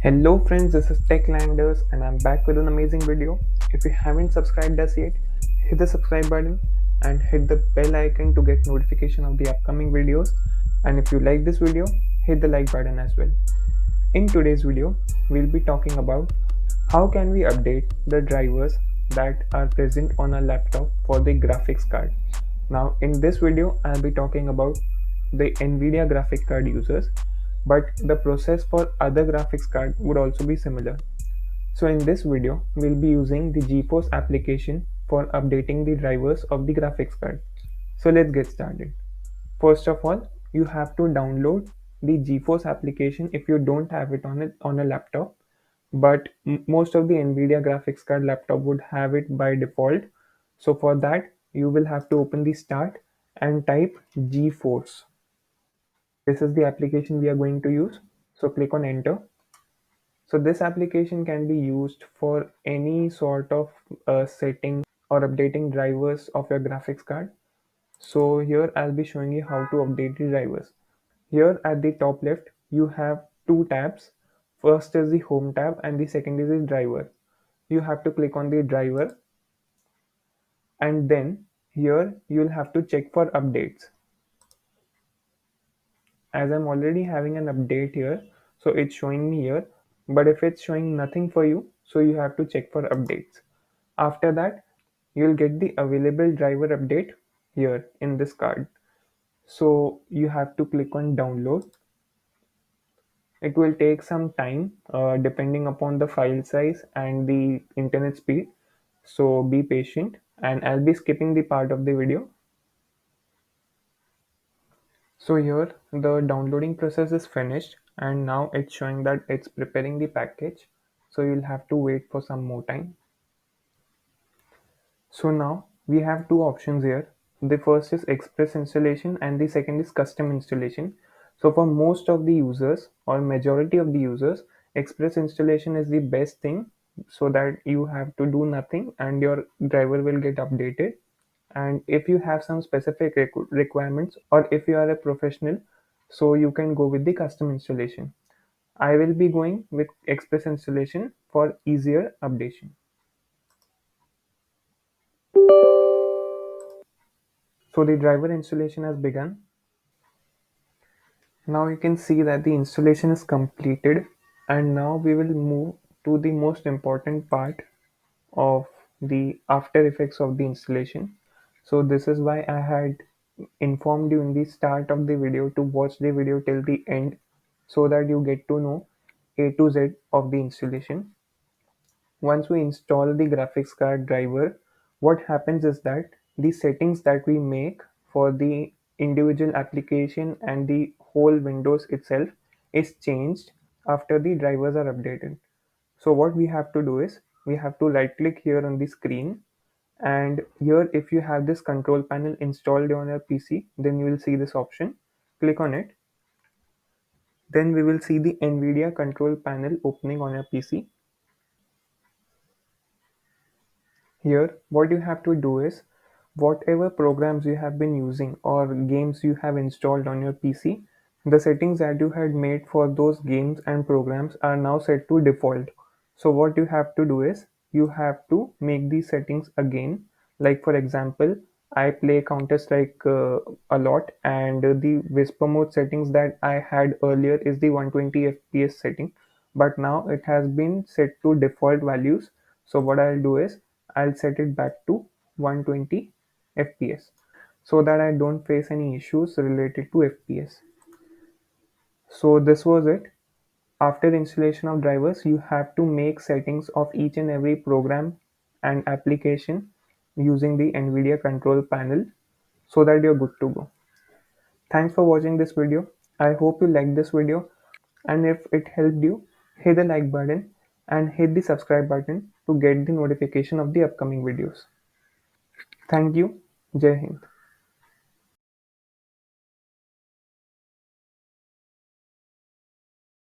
Hello friends, this is Techlanders and I'm back with an amazing video. If you haven't subscribed us yet, hit the subscribe button and hit the bell icon to get notification of the upcoming videos. And if you like this video, hit the like button as well. In today's video, we'll be talking about how can we update the drivers that are present on a laptop for the graphics card. Now in this video, I'll be talking about the NVIDIA graphic card users, but the process for other graphics card would also be similar. So in this video, we'll be using the GeForce application for updating the drivers of the graphics card. So let's get started. First of all, you have to download the GeForce application if you don't have it on a laptop, but most of the NVIDIA graphics card laptop would have it by default. So for that, you will have to open the start and type GeForce. This is the application we are going to use. So click on enter. So this application can be used for any sort of setting or updating drivers of your graphics card. So here I'll be showing you how to update the drivers. Here at the top left, you have two tabs. First is the home tab and the second is the driver. You have to click on the driver and then here you'll have to check for updates. As I'm already having an update here, so it's showing me here, but if it's showing nothing for you, so you have to check for updates. After that, you'll get the available driver update here in this card. So you have to click on download. It will take some time depending upon the file size and the internet speed. So be patient and I'll be skipping the part of the video. So here the downloading process is finished and now it's showing that it's preparing the package. So you'll have to wait for some more time. So now we have two options here. The first is express installation and the second is custom installation. So for most of the users or majority of the users, express installation is the best thing so that you have to do nothing and your driver will get updated. And if you have some specific requirements or if you are a professional, so you can go with the custom installation. I will be going with express installation for easier updation. So the driver installation has begun. Now you can see that the installation is completed and now we will move to the most important part of the after effects of the installation. So this is why I had informed you in the start of the video to watch the video till the end so that you get to know A to Z of the installation. Once we install the graphics card driver, what happens is that the settings that we make for the individual application and the whole Windows itself is changed after the drivers are updated. So what we have to do is we have to right click here on the screen, and here if you have this control panel installed on your PC, then you will see this option. Click on it. Then we will see the NVIDIA control panel opening on your PC. Here, what you have to do is whatever programs you have been using or games you have installed on your PC, the settings that you had made for those games and programs are now set to default. So what you have to do is you have to make these settings again. Like for example, I play Counter-Strike a lot, and the whisper mode settings that I had earlier is the 120 FPS setting, but now it has been set to default values. So what I'll do is I'll set it back to 120 FPS so that I don't face any issues related to FPS. So this was it. After installation of drivers, you have to make settings of each and every program and application using the NVIDIA control panel so that you're good to go. Thanks for watching this video. I hope you liked this video, and if it helped you, hit the like button and hit the subscribe button to get the notification of the upcoming videos. Thank you. Jai Hind.